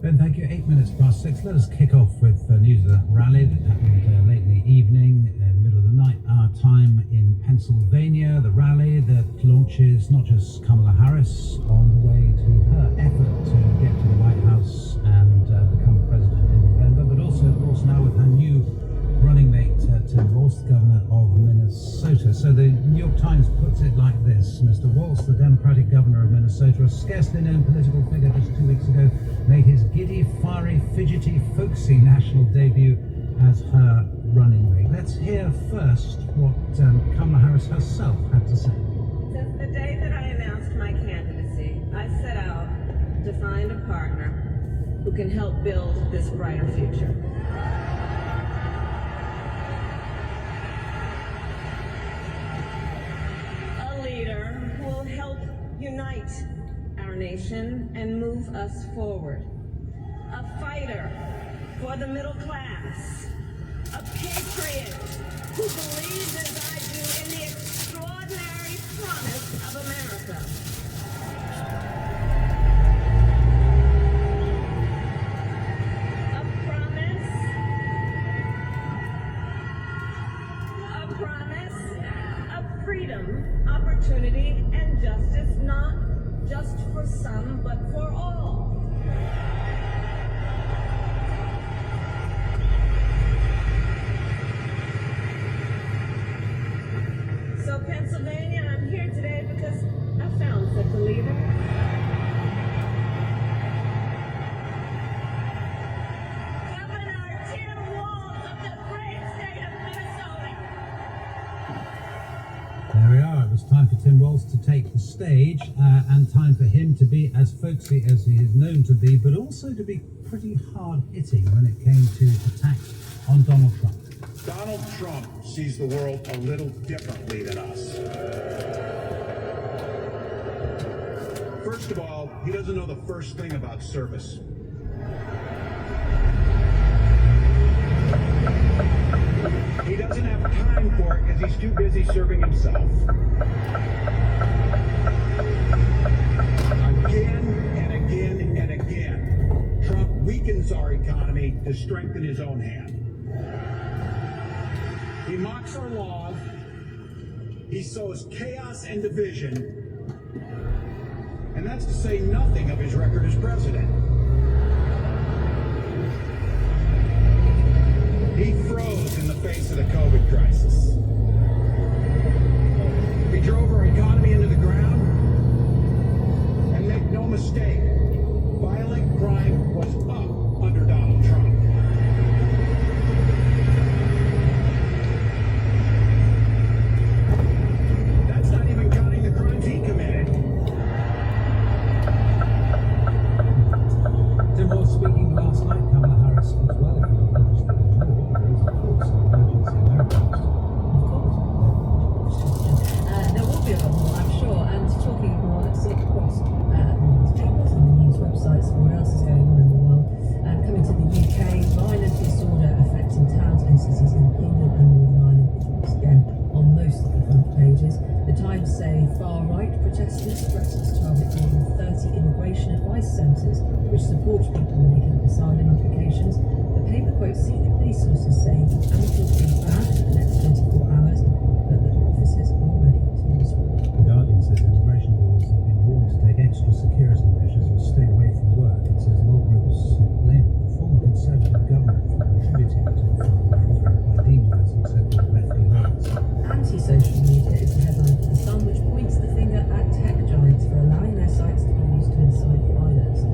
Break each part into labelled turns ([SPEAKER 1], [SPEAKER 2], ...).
[SPEAKER 1] Ben, thank you. 8 minutes past 6. Let us kick off with news of the rally that happened late in the evening, middle of the night, our time in Pennsylvania. The rally that launches not just Kamala Harris on the way to her effort to get to the White House and become president in November, but also, of course, now with her new running mate, Tim Walz, governor of Minnesota. So the New York Times puts it like this: Mr. Walz, the Democratic governor of Minnesota, a scarcely known political figure just 2 weeks ago, made his giddy, fiery, fidgety, folksy national debut as her running mate. Let's hear first what Kamala Harris herself had to say.
[SPEAKER 2] Since the day that I announced my candidacy, I set out to find a partner who can help build this brighter future. Who will help unite our nation and move us forward. A fighter for the middle class. A patriot who believes, as I do, in the extraordinary promise of America. A promise of freedom, opportunity, and justice, not just for some, but for all. So Pennsylvania, I'm here today because I found such a leader. Governor Tim Walz of the great state of Minnesota.
[SPEAKER 1] There we are. It was time for Tim Walz to take the stage, and time for him to be as folksy as he is known to be, but also to be pretty hard-hitting when it came to attacks on Donald Trump.
[SPEAKER 3] Donald Trump sees the world a little differently than us. First of all, he doesn't know the first thing about service. He doesn't have time for it because he's too busy serving himself. Again and again and again, Trump weakens our economy to strengthen his own hand. He mocks our laws. He sows chaos and division. And that's to say nothing of his record as president. He froze in the face of the COVID crisis.
[SPEAKER 4] support people making asylum applications. The paper quotes senior police sources saying ample feedback in the next 24 hours, but that officers are ready to respond.
[SPEAKER 1] The Guardian says immigration lawyers have been warned to take extra security measures or stay away from work. It says law groups blame the former Conservative government for contributing to the far-right threat by demonising so-called lefty lawyers.
[SPEAKER 4] Anti-social media is the headline for The Sun, which points the finger at tech giants for allowing their sites to be used to incite violence.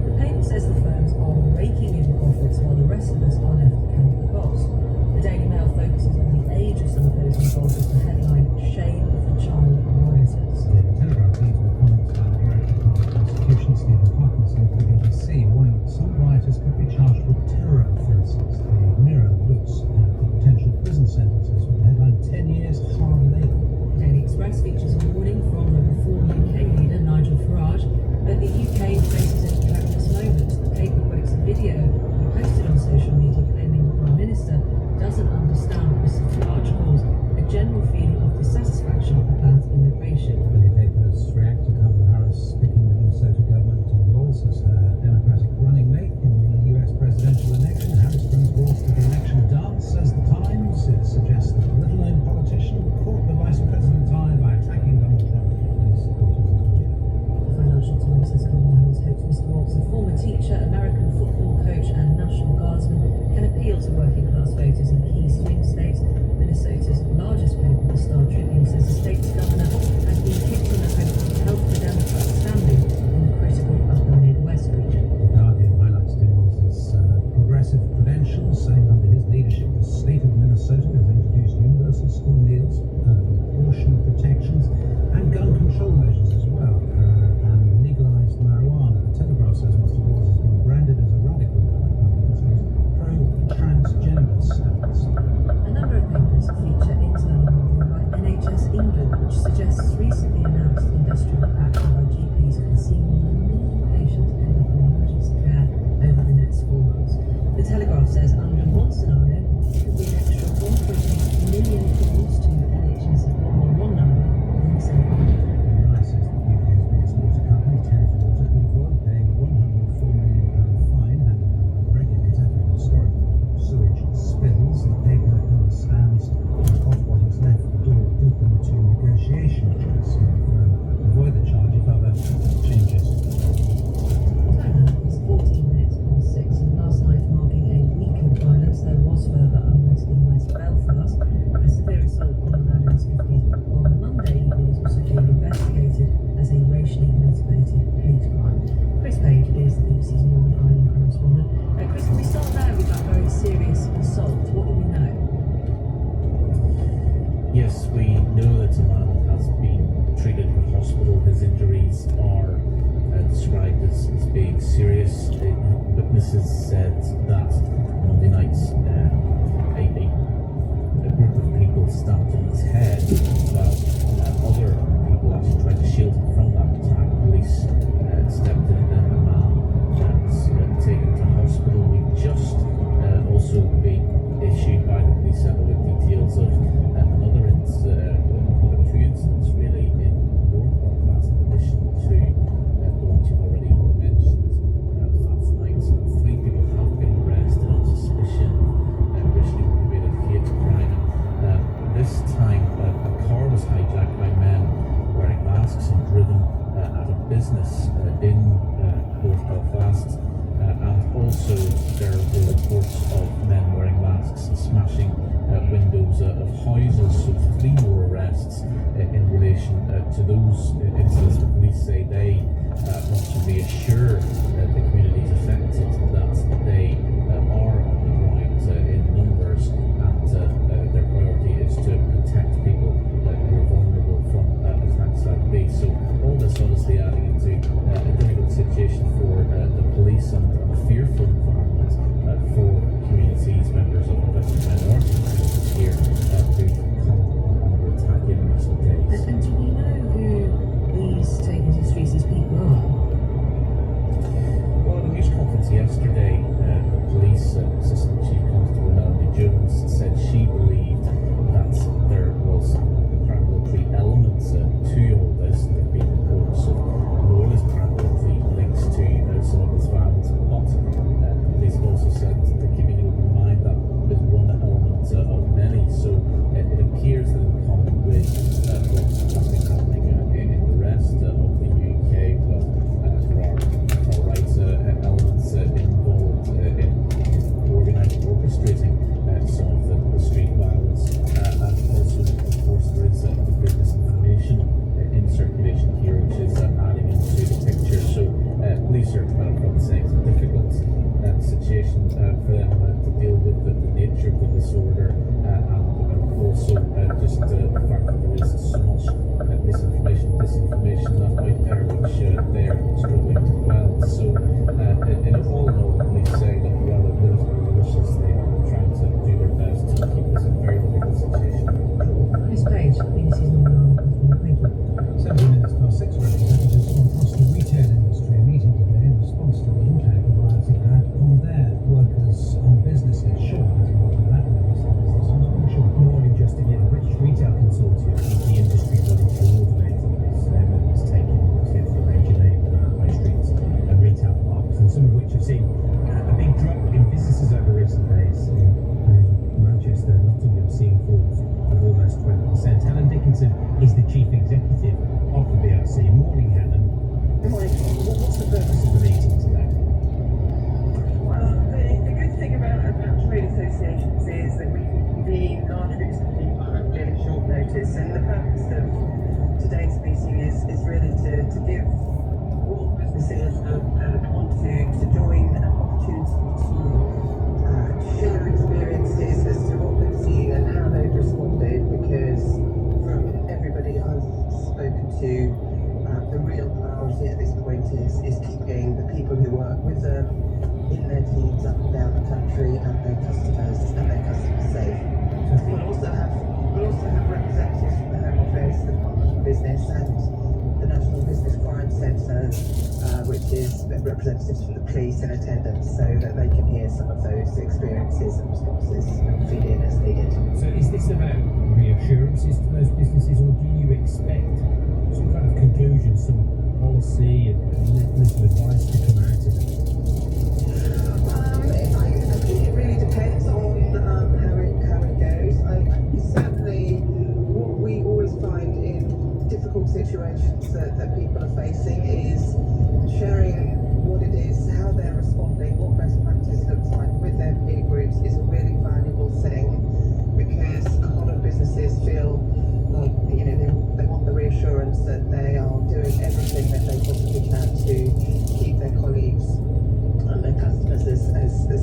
[SPEAKER 4] The paper says the firms are raking in profits while the rest of us are left to count the cost. The Daily Mail focuses on the age of some of those involved with the headline, Shame for Child Rioters.
[SPEAKER 1] The Telegraph leads with comments by the Director of Public Prosecution, Stephen Parkinson, for the BBC, warning that some rioters could be charged with terror offences. The Mirror looks at the potential prison sentences with the headline 10 years hard labour.
[SPEAKER 4] The Daily Express features a warning from the Reform UK leader Nigel Farage that the UK faces a perilous moment. The paper quotes a video he posted on social media claiming the Prime Minister doesn't understand what Mr Farage calls a general feeling of dissatisfaction about immigration.
[SPEAKER 1] Many papers react to Kamala Harris picking the Minnesota government to Walz as her Democratic running mate in the US presidential election. Harris brings Walz to the election dance, says the Times. It suggests that a little-known politician caught the vice president's eye by attacking Donald Trump and his supporters on Twitter.
[SPEAKER 4] The Financial Times says Kamala Harris hopes Mr Walz, a former teacher, American football coach and National Guardsman, can appeal to working-class voters in key swing states. Minnesota's largest paper, the Star Tribune, says the state's governor has been kicked in the hope to help the Democrats standing in the critical upper Midwest region.
[SPEAKER 1] The Guardian highlights Tim Walz's progressive credentials, saying under his leadership the state of Minnesota has introduced universal school meals, abortion protections and gun control measures as well, and legalised marijuana. The Telegraph says Mr Walz has been branded as a radical by Republicans for his pro-transgender stance.
[SPEAKER 4] A number of papers feature internal modelling by NHS England, which suggests recently announced industrial action by GPs could see more than 1 million patients end up in emergency care over the next 4 months. The Telegraph says under one scenario, it could be an extra 1.8 million calls to NHS on one number in the same year.
[SPEAKER 1] The Rise says the UK's biggest water company, Thames Water, could avoid paying a £104 million fine handed down by the regulator for historic sewage spills. The paper understands Ofwat has left the door open to negotiation to avoid the charge if other changes.
[SPEAKER 4] Time now is 14 minutes past 6, and last night marking a week of violence, there was further unrest in West Belfast. A severe assault on a lad in his 50s on Monday evening is also being investigated as a racially motivated hate crime. Chris Page is the BBC's Northern Ireland correspondent. Chris, can we start there with that very serious assault? What do we know?
[SPEAKER 5] Yes, we know that a man has been treated in hospital. His injuries are described as being serious. Witnesses said that Monday night a group of people stamped on his head while other people actually tried to shield him from that attack. Police stepped in and the man was taken to hospital. We've just also been issued by the police centre with details of another two incidents really in North Belfast, in addition to the ones you've already mentioned. Last night, 3 people have been arrested on suspicion of racially motivated hate crime. This time, a car was hijacked by men wearing masks and driven at a business in North Belfast. And also there were reports of men wearing masks and smashing windows of houses. So 3 more arrests in relation to those incidents. The police say they want to reassure the communities affected that they are on the ground in numbers, and their priority is to protect people who are vulnerable from attacks like these. So all this obviously adding into a difficult situation for the police and a fearful environment for communities, members of ethnic minority groups here who come under attack in recent days.
[SPEAKER 4] And do we know who these takers of streets, these people are?
[SPEAKER 6] with them in their teams up and down the country, and their customers safe. We'll also have representatives from the Home Office, the Department for Business, and the National Business Crime Centre, which is representatives from the police in attendance, so that they can hear some of those experiences and responses and feed in as needed.
[SPEAKER 5] So is this about reassurances to those businesses, or do you expect some kind of conclusion, some policy and legal advice to come out of it?
[SPEAKER 6] I think it really depends on how it goes. Certainly, what we always find in difficult situations that people are facing is sharing what it is, how they're responding, what best practice looks like with their peer groups is a really valuable thing, because a lot of businesses feel like, you know, they want the reassurance that they are doing everything that they possibly can to keep their colleagues and their customers as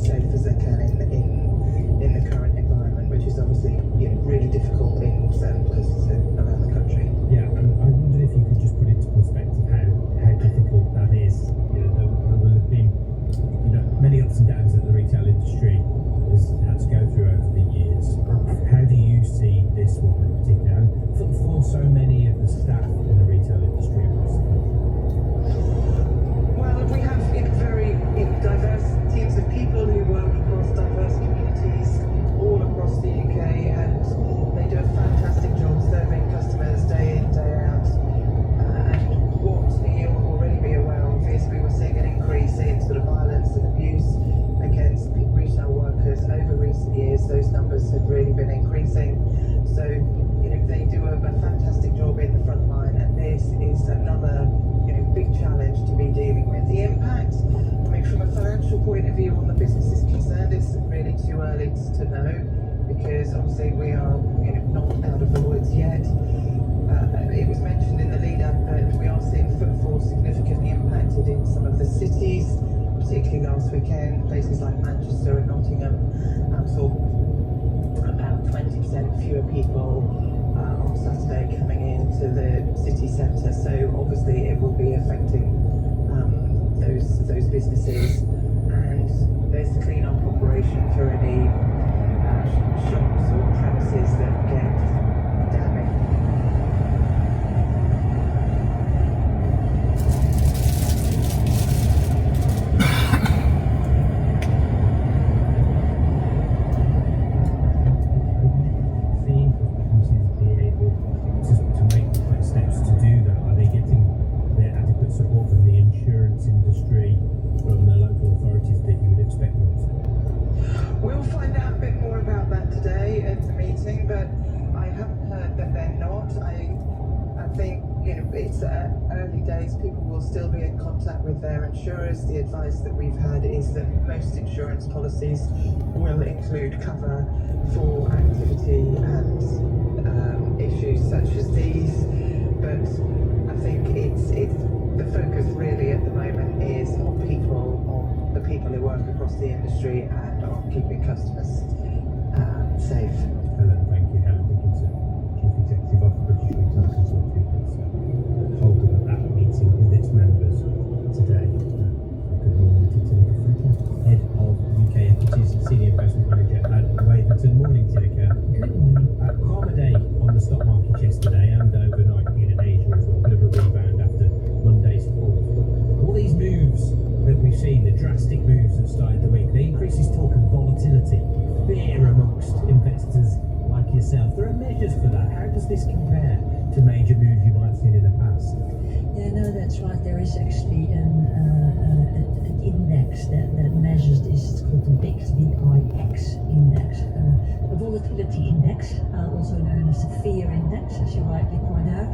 [SPEAKER 6] safe as they can in the current environment, which is obviously, you know, really difficult in certain places around the country.
[SPEAKER 5] Yeah, and I wonder if you could just put into perspective how difficult that is. You know, there will have been, you know, many ups and downs that the retail industry has had to go through over the years. How do you see this one in particular, and for so many of the staff in the retail industry across the country?
[SPEAKER 6] Well, we have very diverse teams of people who work across diverse communities all across the UK, and they do a fantastic job serving customers day in, day out. And what you'll already be aware of is we were seeing an increase in sort of violence and abuse against retail workers over recent years. Those numbers have really been increasing. So, you know, they do a fantastic job in the front line, and this is another, you know, big challenge to be dealing with. The impact, I mean, from a financial point of view on the business is concerned, it's really too early to know, because obviously we are, you know, not out of the woods yet. It was mentioned in the lead-up that we are seeing footfall significantly impacted in some of the cities, particularly last weekend, places like Manchester and Nottingham saw about 20% fewer people on Saturday coming into the city centre. So obviously it will be affecting those businesses, and there's the clean-up operation for any shops or premises that get damaged.
[SPEAKER 5] Industry from the local authorities that you would expect them to?
[SPEAKER 6] We'll find out a bit more about that today at the meeting, but I haven't heard that they're not. I think, you know, it's early days. People will still be in contact with their insurers. The advice that we've had is that most insurance policies will include cover for activity and issues such as these, but I think it's the focus really at the moment is on the people who work across the industry, and on keeping customers safe.
[SPEAKER 5] Helen, thank you. Helen Dickinson, Chief Executive of British Retail Consortium, holding that meeting with its members today. Good morning to Tinika Fricker, Head of UK Equities, Senior Investment Manager at Waverton. Morning, Tinika.
[SPEAKER 4] Good morning.
[SPEAKER 5] Calmer day on the stock market yesterday and overnight in Asia as well. A bit of a rebound after Monday's fall. All these moves that we've seen, the drastic moves that started the week, they increases talk of volatility, fear amongst investors like yourself. There are measures for that. How does this compare to major moves you might have seen in the past?
[SPEAKER 4] Yeah, no, that's right. There is actually an index that measures this. It's called the VIX index, a volatility index, also known as the fear index, as you rightly point out.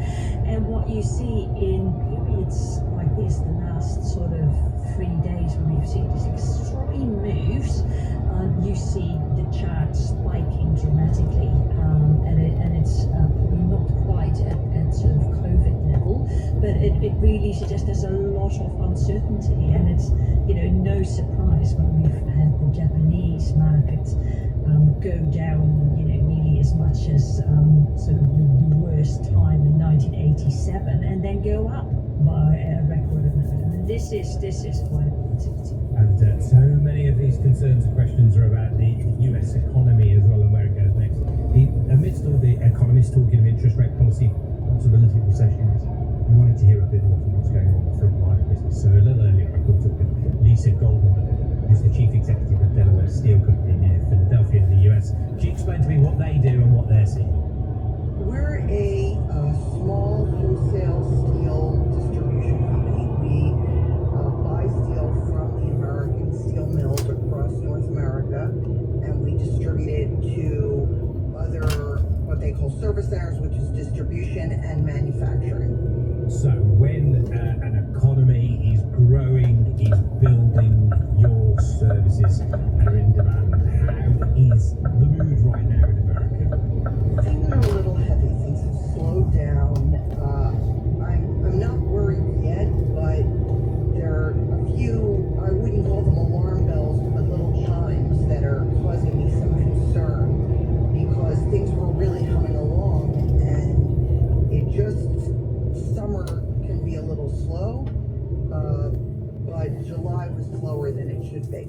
[SPEAKER 4] And what you see in periods like this, the last sort of 3 days when we've seen these extreme moves, you see the chart spiking dramatically, and it's probably not quite at sort of COVID level, but it really suggests there's a lot of uncertainty, and it's, you know, no surprise when we've had the Japanese market go down, you know, nearly as much as sort of the worst time in 1987, and then go up by a record amount. And this is quite a volatility.
[SPEAKER 6] and manufacturing.
[SPEAKER 7] So when an economy is growing, is building, your services are in demand, how is the mood right now in America?
[SPEAKER 6] Things are a little heavy. Things have slowed down. I'm not worried yet, but there are a few, I wouldn't call them alarm bells, but little chimes that are causing me some concern because things were really humming along and it just, summer can be a little slow, but July was slower than it should be.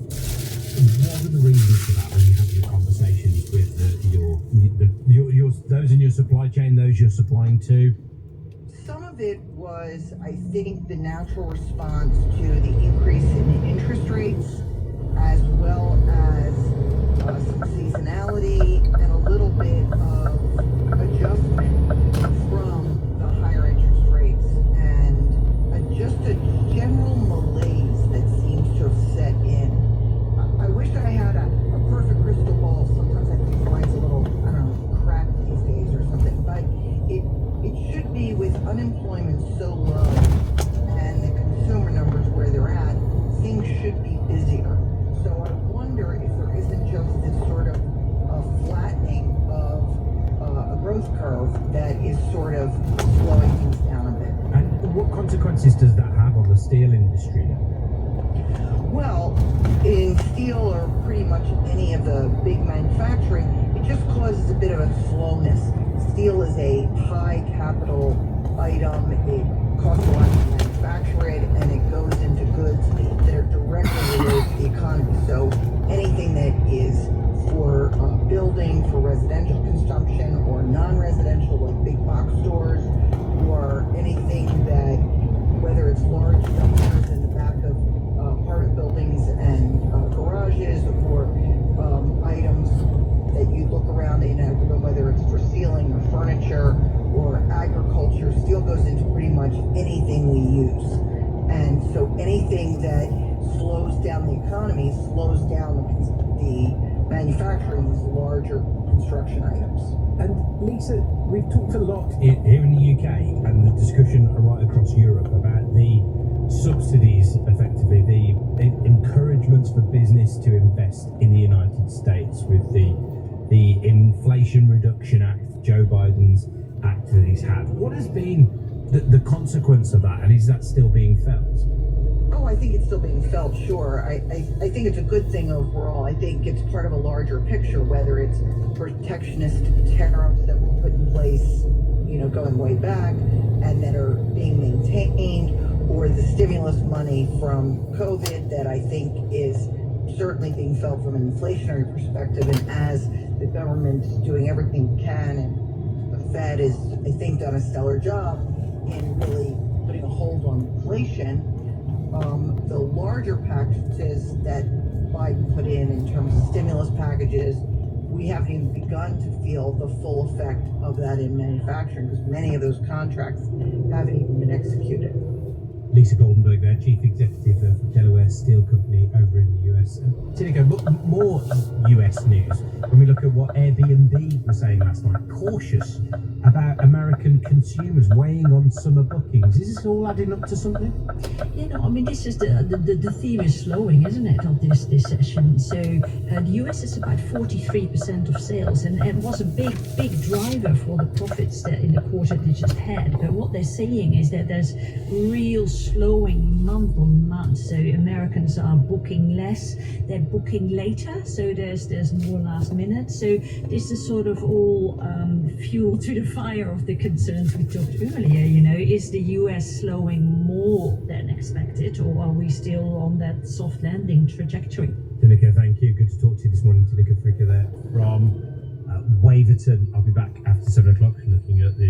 [SPEAKER 7] What are the reasons for that when you have your conversations with your those in your supply chain, those you're supplying to?
[SPEAKER 6] Some of it was, I think, the natural response to the increase in interest rates, as well as some seasonality and a little bit of adjustment from the higher interest rates and just a general malaise that seems to have set in. I wish I had a perfect crystal ball. Sometimes I think mine's a little, I don't know, crap these days or something, but it should be, with unemployment so low and the consumer numbers where they're at, things should be busier. So I wonder if there isn't just this sort of flattening of a growth curve that is sort of slowing things down a bit.
[SPEAKER 7] And what consequences does that have on the steel industry then?
[SPEAKER 6] Well, in steel or pretty much any of the big manufacturing, it just causes a bit of a slowness. Steel is a high capital item. It costs a lot to manufacture it, and it goes into goods that are directly related to the economy. So anything that is for building, for residential consumption, or non-residential, like big box stores, or anything that, whether it's large dumpsters in the back of apartment buildings and garages, or items that you look around in, whether it's for ceiling or furniture or agriculture, steel goes into pretty much anything we use. And so anything that slows down the economy slows down the manufacturing of larger construction items.
[SPEAKER 7] And Lisa, we've talked a lot here in the UK and the discussion right across Europe about the subsidies, effectively the encouragements for business to invest in the United States with the Inflation Reduction Act, Joe Biden's act that he's had. What has been the consequence of that, and is that still being felt?
[SPEAKER 6] Oh, I think it's still being felt, sure. I think it's a good thing overall. I think it's part of a larger picture, whether it's protectionist tariffs that were put in place, going way back and that are being maintained, or the stimulus money from COVID that I think is certainly being felt from an inflationary perspective. And as the government's doing everything it can, and the Fed is, I think, done a stellar job in really putting a hold on inflation. The larger packages that Biden put in terms of stimulus packages, we haven't even begun to feel the full effect of that in manufacturing, because many of those contracts haven't even been executed.
[SPEAKER 7] Lisa Goldenberg there, Chief Executive of Delaware Steel Company over in the US. Tineke, more US news. When we look at what Airbnb was saying last night, cautious about American consumers weighing on summer bookings. Is this all adding up to something?
[SPEAKER 8] This is the theme is slowing, isn't it, of this session? So the US is about 43% of sales, and it was a big driver for the profits in the quarter they just had. But what they're saying is that there's real slowing month on month. So Americans are booking less, they're booking later, so there's more last minute. So this is sort of all fuel to the fire of the concerns we talked earlier. Is the US slowing more than expected, or are we still on that soft landing trajectory?
[SPEAKER 7] Tineke, thank you. Good to talk to you this morning. Tineke Fricker there from Waverton. I'll be back after 7 o'clock looking at the